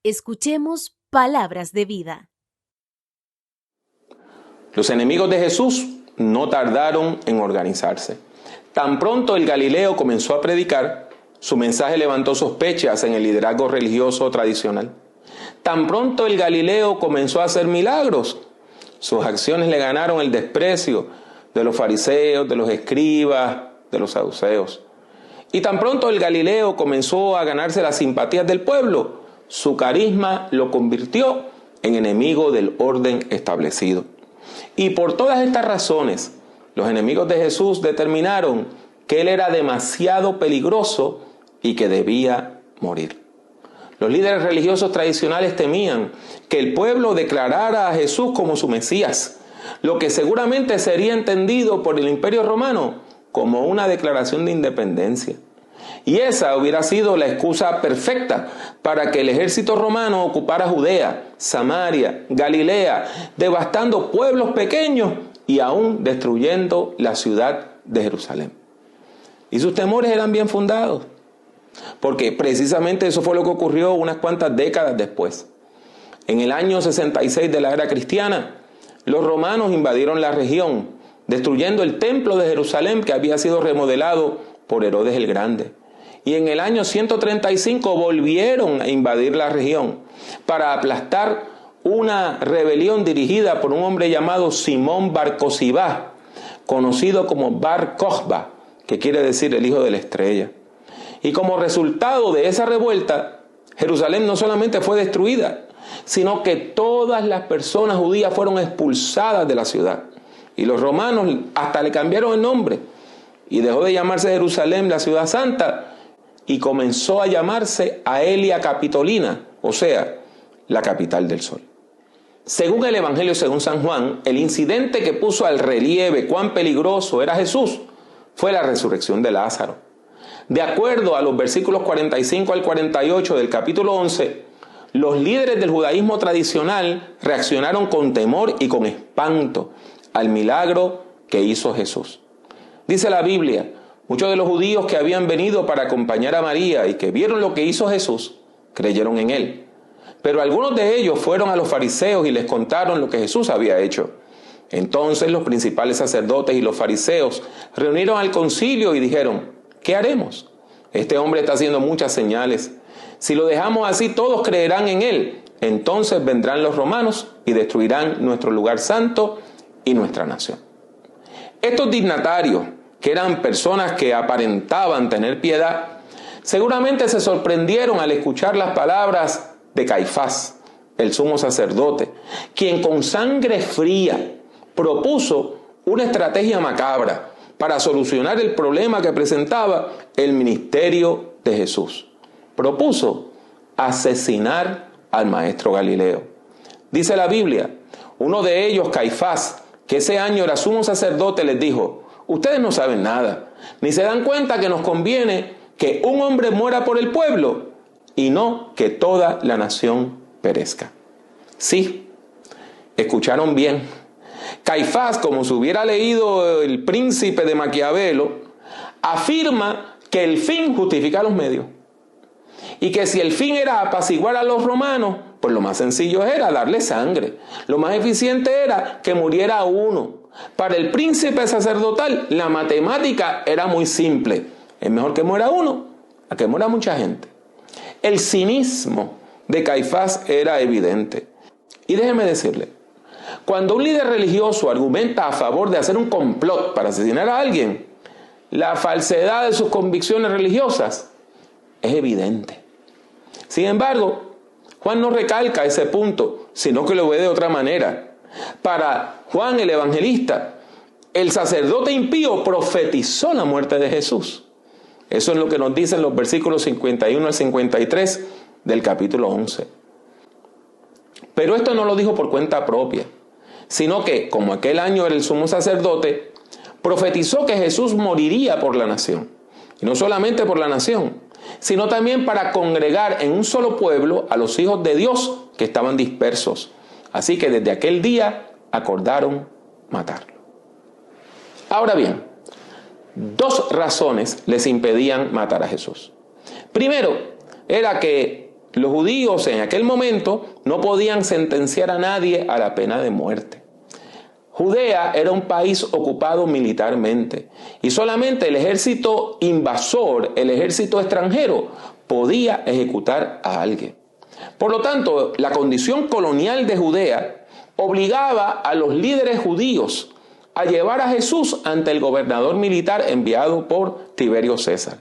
Escuchemos palabras de vida. Los enemigos de Jesús no tardaron en organizarse. Tan pronto el Galileo comenzó a predicar, su mensaje levantó sospechas en el liderazgo religioso tradicional. Tan pronto el Galileo comenzó a hacer milagros, sus acciones le ganaron el desprecio de los fariseos, de los escribas, de los saduceos. Y tan pronto el Galileo comenzó a ganarse las simpatías del pueblo, su carisma lo convirtió en enemigo del orden establecido. Y por todas estas razones, los enemigos de Jesús determinaron que él era demasiado peligroso y que debía morir. Los líderes religiosos tradicionales temían que el pueblo declarara a Jesús como su Mesías, lo que seguramente sería entendido por el Imperio Romano como una declaración de independencia. Y esa hubiera sido la excusa perfecta para que el ejército romano ocupara Judea, Samaria, Galilea, devastando pueblos pequeños y aún destruyendo la ciudad de Jerusalén. Y sus temores eran bien fundados, porque precisamente eso fue lo que ocurrió unas cuantas décadas después. En el año 66 de la era cristiana, los romanos invadieron la región, destruyendo el templo de Jerusalén que había sido remodelado por Herodes el Grande. Y en el año 135 volvieron a invadir la región para aplastar una rebelión dirigida por un hombre llamado Simón Bar Cosibá, conocido como Bar Kokhba, que quiere decir el hijo de la estrella. Y como resultado de esa revuelta, Jerusalén no solamente fue destruida, sino que todas las personas judías fueron expulsadas de la ciudad. Y los romanos hasta le cambiaron el nombre y dejó de llamarse Jerusalén, la ciudad santa, y comenzó a llamarse Aelia Capitolina, o sea, la capital del sol. Según el Evangelio según San Juan, el incidente que puso al relieve cuán peligroso era Jesús fue la resurrección de Lázaro. De acuerdo a los versículos 45 al 48 del capítulo 11, los líderes del judaísmo tradicional reaccionaron con temor y con espanto al milagro que hizo Jesús. Dice la Biblia, muchos de los judíos que habían venido para acompañar a María y que vieron lo que hizo Jesús, creyeron en él. Pero algunos de ellos fueron a los fariseos y les contaron lo que Jesús había hecho. Entonces los principales sacerdotes y los fariseos reunieron al concilio y dijeron, ¿qué haremos? Este hombre está haciendo muchas señales. Si lo dejamos así, todos creerán en él. Entonces vendrán los romanos y destruirán nuestro lugar santo y nuestra nación. Estos dignatarios, que eran personas que aparentaban tener piedad, seguramente se sorprendieron al escuchar las palabras de Caifás, el sumo sacerdote, quien con sangre fría propuso una estrategia macabra para solucionar el problema que presentaba el ministerio de Jesús. Propuso asesinar al maestro Galileo. Dice la Biblia, uno de ellos, Caifás, que ese año era sumo sacerdote, les dijo, ustedes no saben nada, ni se dan cuenta que nos conviene que un hombre muera por el pueblo y no que toda la nación perezca. Sí, escucharon bien. Caifás, como se hubiera leído El Príncipe de Maquiavelo, afirma que el fin justifica los medios. Y que si el fin era apaciguar a los romanos, pues lo más sencillo era darle sangre. Lo más eficiente era que muriera uno. Para el príncipe sacerdotal, la matemática era muy simple. Es mejor que muera uno a que muera mucha gente. El cinismo de Caifás era evidente. Y déjeme decirle, cuando un líder religioso argumenta a favor de hacer un complot para asesinar a alguien, la falsedad de sus convicciones religiosas es evidente. Sin embargo, Juan no recalca ese punto, sino que lo ve de otra manera. Para Juan el evangelista, el sacerdote impío profetizó la muerte de Jesús. Eso es lo que nos dicen los versículos 51 al 53 del capítulo 11. Pero esto no lo dijo por cuenta propia, sino que, como aquel año era el sumo sacerdote, profetizó que Jesús moriría por la nación. Y no solamente por la nación, sino también para congregar en un solo pueblo a los hijos de Dios que estaban dispersos. Así que desde aquel día acordaron matarlo. Ahora bien, dos razones les impedían matar a Jesús. Primero, era que Los judíos en aquel momento no podían sentenciar a nadie a la pena de muerte. Judea era un país ocupado militarmente y solamente el ejército invasor, el ejército extranjero, podía ejecutar a alguien. Por lo tanto, la condición colonial de Judea obligaba a los líderes judíos a llevar a Jesús ante el gobernador militar enviado por Tiberio César,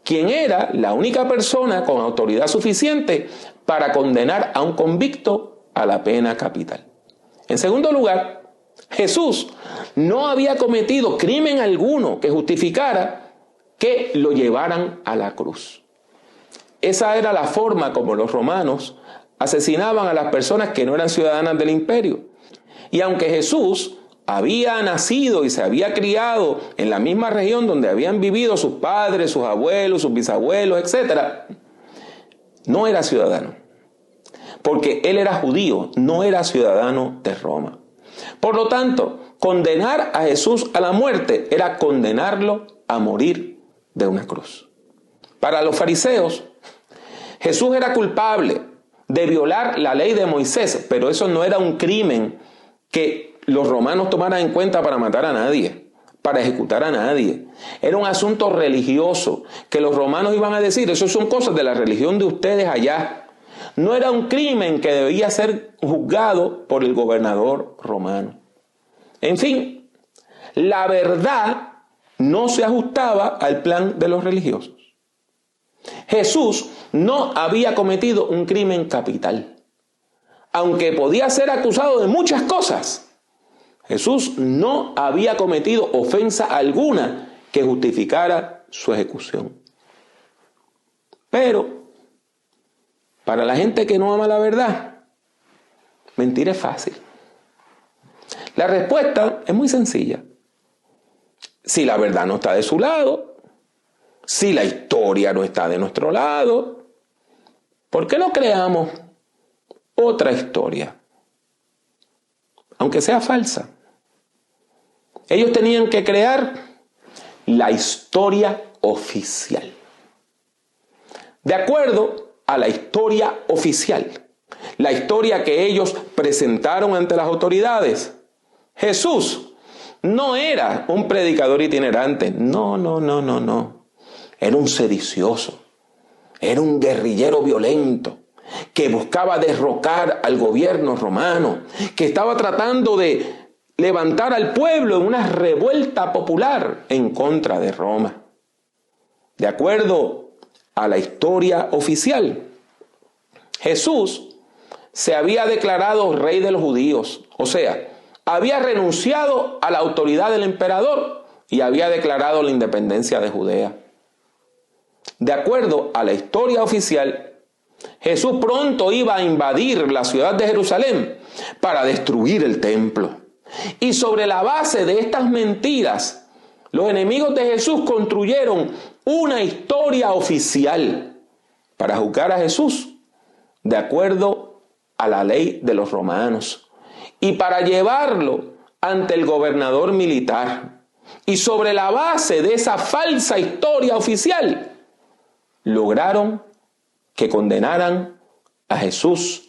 quien era la única persona con autoridad suficiente para condenar a un convicto a la pena capital. En segundo lugar, Jesús no había cometido crimen alguno que justificara que lo llevaran a la cruz. Esa era la forma como los romanos asesinaban a las personas que no eran ciudadanas del imperio. Y aunque Jesús había nacido y se había criado en la misma región donde habían vivido sus padres, sus abuelos, sus bisabuelos, etc., no era ciudadano. Porque él era judío, no era ciudadano de Roma. Por lo tanto, condenar a Jesús a la muerte era condenarlo a morir de una cruz. Para los fariseos, Jesús era culpable de violar la ley de Moisés, pero eso no era un crimen que los romanos tomaran en cuenta para matar a nadie, para ejecutar a nadie. Era un asunto religioso que los romanos iban a decir, eso son cosas de la religión de ustedes allá. No era un crimen que debía ser juzgado por el gobernador romano. En fin, la verdad no se ajustaba al plan de los religiosos. Jesús no había cometido un crimen capital. Aunque podía ser acusado de muchas cosas, Jesús no había cometido ofensa alguna que justificara su ejecución. Pero para la gente que no ama la verdad, mentir es fácil. La respuesta es muy sencilla. Si la verdad no está de su lado, si la historia no está de nuestro lado, ¿por qué no creamos otra historia? Aunque sea falsa. Ellos tenían que crear la historia oficial. De acuerdo a la historia oficial, la historia que ellos presentaron ante las autoridades, Jesús no era un predicador itinerante. No. Era un sedicioso. Era un guerrillero violento que buscaba derrocar al gobierno romano, que estaba tratando de levantar al pueblo en una revuelta popular en contra de Roma. De acuerdo a la historia oficial, Jesús se había declarado rey de los judíos, o sea, había renunciado a la autoridad del emperador y había declarado la independencia de Judea. De acuerdo a la historia oficial, Jesús pronto iba a invadir la ciudad de Jerusalén para destruir el templo. Y sobre la base de estas mentiras, los enemigos de Jesús construyeron una historia oficial para juzgar a Jesús de acuerdo a la ley de los romanos y para llevarlo ante el gobernador militar. Y sobre la base de esa falsa historia oficial, lograron que condenaran a Jesús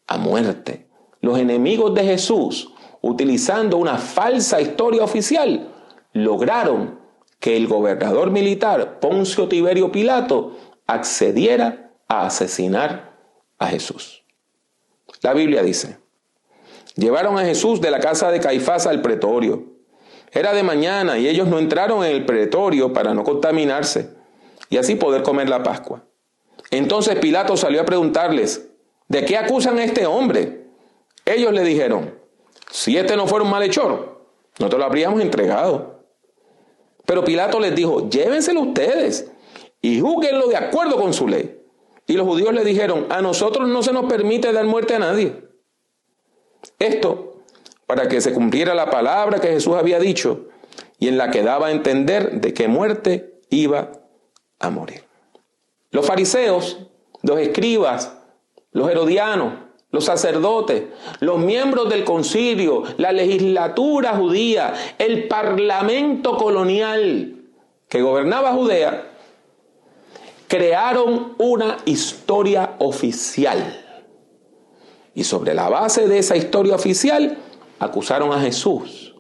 a muerte. Los enemigos de Jesús, utilizando una falsa historia oficial, lograron que el gobernador militar Poncio Tiberio Pilato accediera a asesinar a Jesús. La Biblia dice: llevaron a Jesús de la casa de Caifás al pretorio. Era de mañana y ellos no entraron en el pretorio para no contaminarse y así poder comer la Pascua. Entonces Pilato salió a preguntarles: ¿de qué acusan a este hombre? Ellos le dijeron: si este no fuera un malhechor, no te lo habríamos entregado. Pero Pilato les dijo: llévenselo ustedes y júzguenlo de acuerdo con su ley. Y los judíos le dijeron: a nosotros no se nos permite dar muerte a nadie. Esto para que se cumpliera la palabra que Jesús había dicho y en la que daba a entender de qué muerte iba a morir. Los fariseos, los escribas, los herodianos, los sacerdotes, los miembros del concilio, la legislatura judía, el parlamento colonial que gobernaba Judea, crearon una historia oficial. Y sobre la base de esa historia oficial, acusaron a Jesús.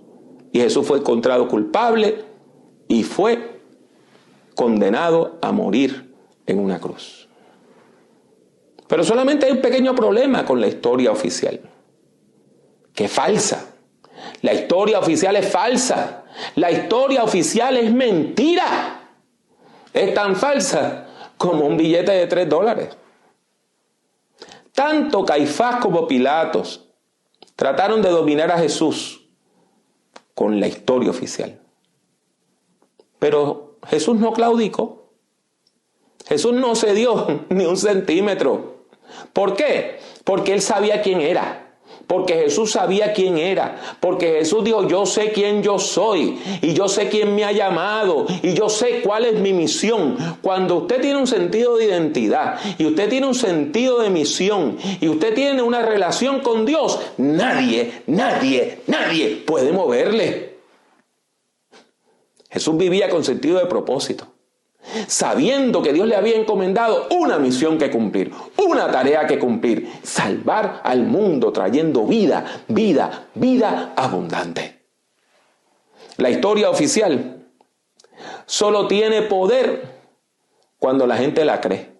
Y Jesús fue encontrado culpable y fue condenado a morir en una cruz. Pero solamente hay un pequeño problema con la historia oficial, que es falsa. La historia oficial es falsa. La historia oficial es mentira. Es tan falsa como un billete de $3. Tanto Caifás como Pilatos trataron de dominar a Jesús con la historia oficial. Pero Jesús no claudicó. Jesús no cedió ni un centímetro. ¿Por qué? Porque él sabía quién era. Porque Jesús sabía quién era. Porque Jesús dijo, yo sé quién yo soy. Y yo sé quién me ha llamado. Y yo sé cuál es mi misión. Cuando usted tiene un sentido de identidad. Y usted tiene un sentido de misión. Y usted tiene una relación con Dios. Nadie puede moverle. Jesús vivía con sentido de propósito, sabiendo que Dios le había encomendado una misión que cumplir, una tarea que cumplir: salvar al mundo trayendo vida abundante. La historia oficial solo tiene poder cuando la gente la cree.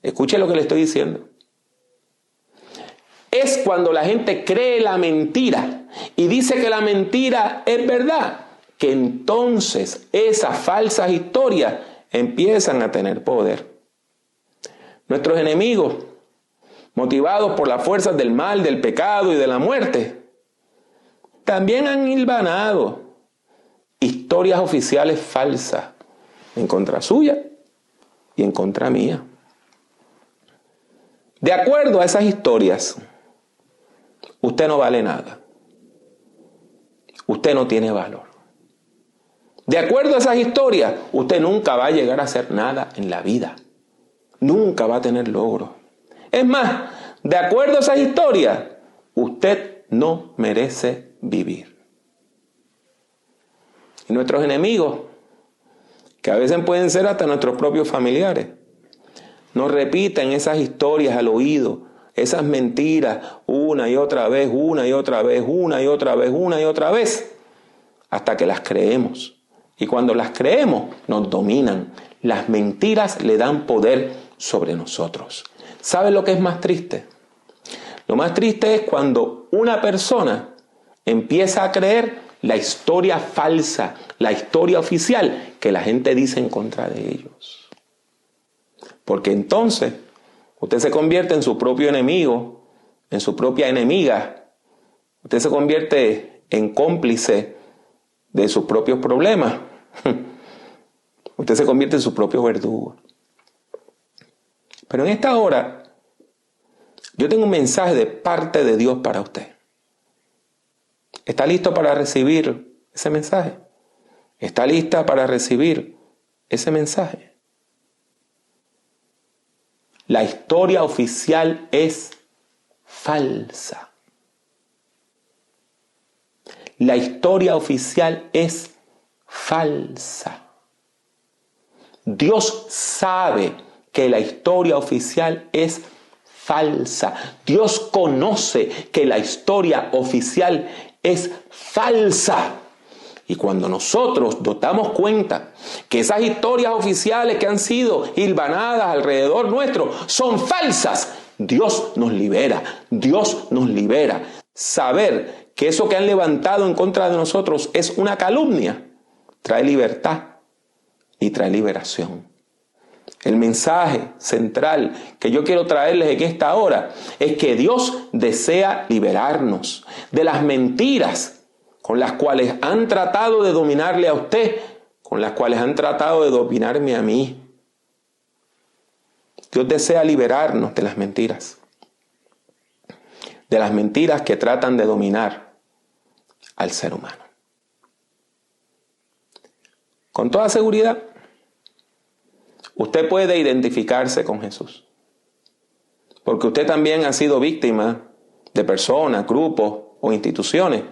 Escuche lo que le estoy diciendo. Es cuando la gente cree la mentira y dice que la mentira es verdad, que entonces esas falsas historias empiezan a tener poder. Nuestros enemigos, motivados por las fuerzas del mal, del pecado y de la muerte, también han hilvanado historias oficiales falsas en contra suya y en contra mía. De acuerdo a esas historias, usted no vale nada. Usted no tiene valor. De acuerdo a esas historias, usted nunca va a llegar a hacer nada en la vida. Nunca va a tener logro. Es más, de acuerdo a esas historias, usted no merece vivir. Y nuestros enemigos, que a veces pueden ser hasta nuestros propios familiares, nos repiten esas historias al oído, esas mentiras una y otra vez, hasta que las creemos. Y cuando las creemos, nos dominan. Las mentiras le dan poder sobre nosotros. ¿Sabe lo que es más triste? Lo más triste es cuando una persona empieza a creer la historia falsa, la historia oficial que la gente dice en contra de ellos. Porque entonces usted se convierte en su propio enemigo, en su propia enemiga. Usted se convierte en cómplice de sus propios problemas. Usted se convierte en su propio verdugo. Pero en esta hora, yo tengo un mensaje de parte de Dios para usted. ¿Está listo para recibir ese mensaje? ¿Está lista para recibir ese mensaje? La historia oficial es falsa. La historia oficial es falsa. Dios sabe que la historia oficial es falsa. Dios conoce que la historia oficial es falsa. Y cuando nosotros nos damos cuenta que esas historias oficiales que han sido hilvanadas alrededor nuestro son falsas, Dios nos libera. Dios nos libera. Saber que eso que han levantado en contra de nosotros es una calumnia, trae libertad y trae liberación. El mensaje central que yo quiero traerles en esta hora es que Dios desea liberarnos de las mentiras con las cuales han tratado de dominarle a usted, con las cuales han tratado de dominarme a mí. Dios desea liberarnos de las mentiras que tratan de dominar al ser humano. Con toda seguridad, usted puede identificarse con Jesús, porque usted también ha sido víctima de personas, grupos o instituciones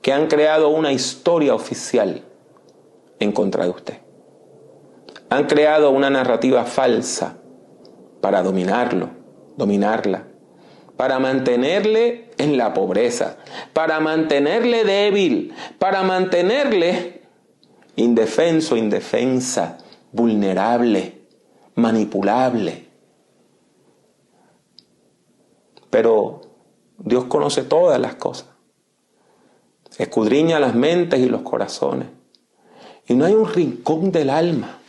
que han creado una historia oficial en contra de usted. Han creado una narrativa falsa para dominarla, para mantenerle en la pobreza, para mantenerle débil, para mantenerle indefenso, indefensa, vulnerable, manipulable. Pero Dios conoce todas las cosas. Escudriña las mentes y los corazones. Y no hay un rincón del alma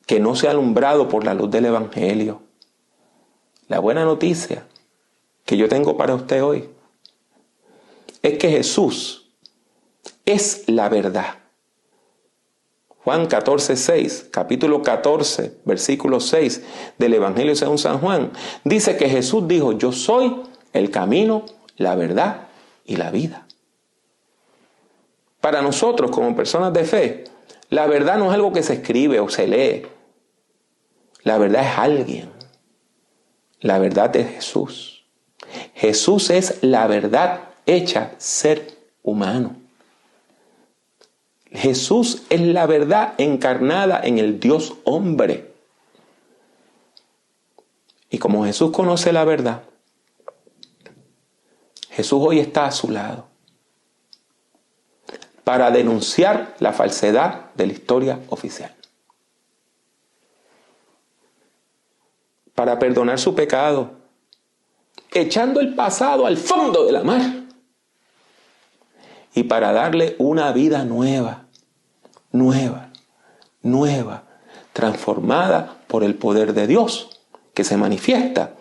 que no sea alumbrado por la luz del Evangelio. La buena noticia que yo tengo para usted hoy es que Jesús es la verdad. Juan 14:6, capítulo 14, versículo 6 del Evangelio según San Juan, dice que Jesús dijo: yo soy el camino, la verdad y la vida. Para nosotros, como personas de fe, la verdad no es algo que se escribe o se lee. La verdad es alguien. La verdad es Jesús. Jesús es la verdad hecha ser humano. Jesús es la verdad encarnada en el Dios hombre. Y como Jesús conoce la verdad, Jesús hoy está a su lado para denunciar la falsedad de la historia oficial, para perdonar su pecado, echando el pasado al fondo de la mar, y para darle una vida nueva, transformada por el poder de Dios que se manifiesta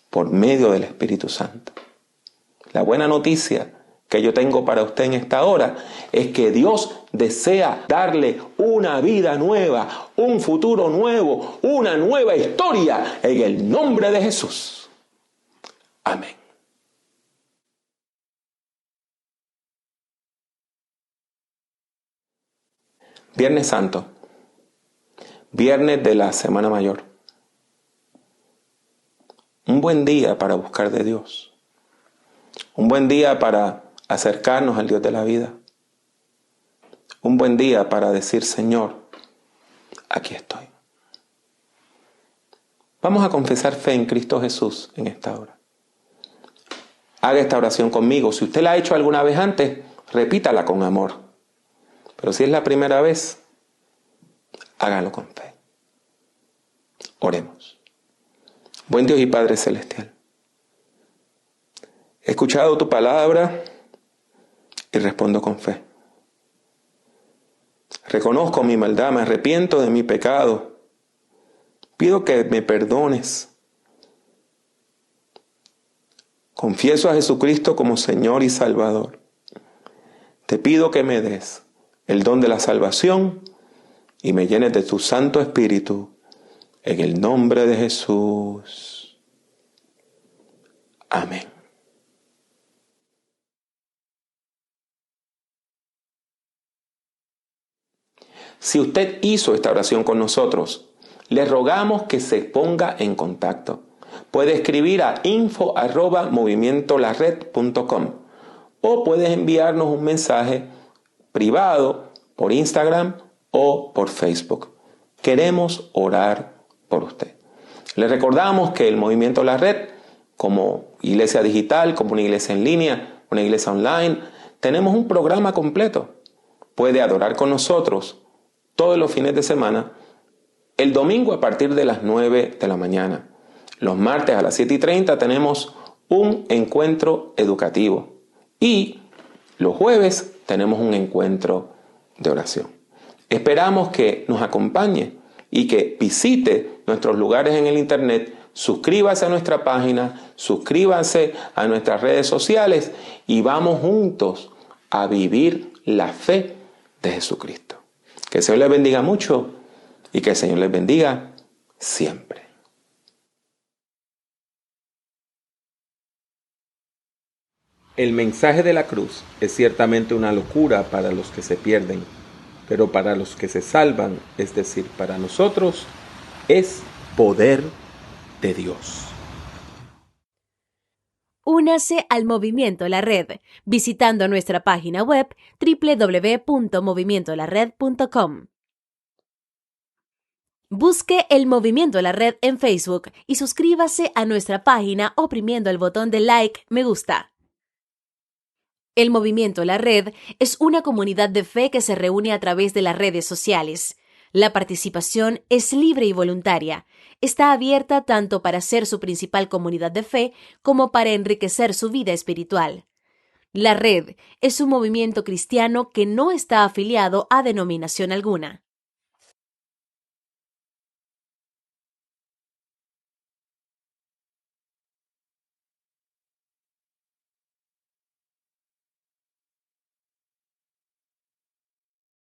por medio del Espíritu Santo. La buena noticia que yo tengo para usted en esta hora es que Dios desea darle una vida nueva, un futuro nuevo, una nueva historia en el nombre de Jesús. Amén. Viernes Santo, viernes de la Semana Mayor. Un buen día para buscar de Dios. Un buen día para acercarnos al Dios de la vida. Un buen día para decir: Señor, aquí estoy. Vamos a confesar fe en Cristo Jesús en esta hora. Haga esta oración conmigo. Si usted la ha hecho alguna vez antes, repítala con amor. Pero si es la primera vez, hágalo con fe. Oremos. Buen Dios y Padre Celestial, he escuchado tu palabra y respondo con fe. Reconozco mi maldad, me arrepiento de mi pecado. Pido que me perdones. Confieso a Jesucristo como Señor y Salvador. Te pido que me des el don de la salvación y me llenes de tu Santo Espíritu, en el nombre de Jesús. Amén. Si usted hizo esta oración con nosotros, le rogamos que se ponga en contacto. Puede escribir a info@movimientolared.com o puede enviarnos un mensaje privado por Instagram o por Facebook. Queremos orar por usted. Le recordamos que el Movimiento La Red, como iglesia digital, como una iglesia en línea, una iglesia online, tenemos un programa completo. Puede adorar con nosotros todos los fines de semana, el domingo a partir de las 9 de la mañana. Los martes a las 7:30 tenemos un encuentro educativo y los jueves tenemos un encuentro de oración. Esperamos que nos acompañe y que visite nuestros lugares en el internet, suscríbase a nuestra página, suscríbase a nuestras redes sociales y vamos juntos a vivir la fe de Jesucristo. Que el Señor les bendiga mucho y que el Señor les bendiga siempre. El mensaje de la cruz es ciertamente una locura para los que se pierden, pero para los que se salvan, es decir, para nosotros, es poder de Dios. Únase al Movimiento La Red visitando nuestra página web www.movimientolared.com. Busque el Movimiento La Red en Facebook y suscríbase a nuestra página oprimiendo el botón de like, me gusta. El Movimiento La Red es una comunidad de fe que se reúne a través de las redes sociales. La participación es libre y voluntaria. Está abierta tanto para ser su principal comunidad de fe como para enriquecer su vida espiritual. La Red es un movimiento cristiano que no está afiliado a denominación alguna.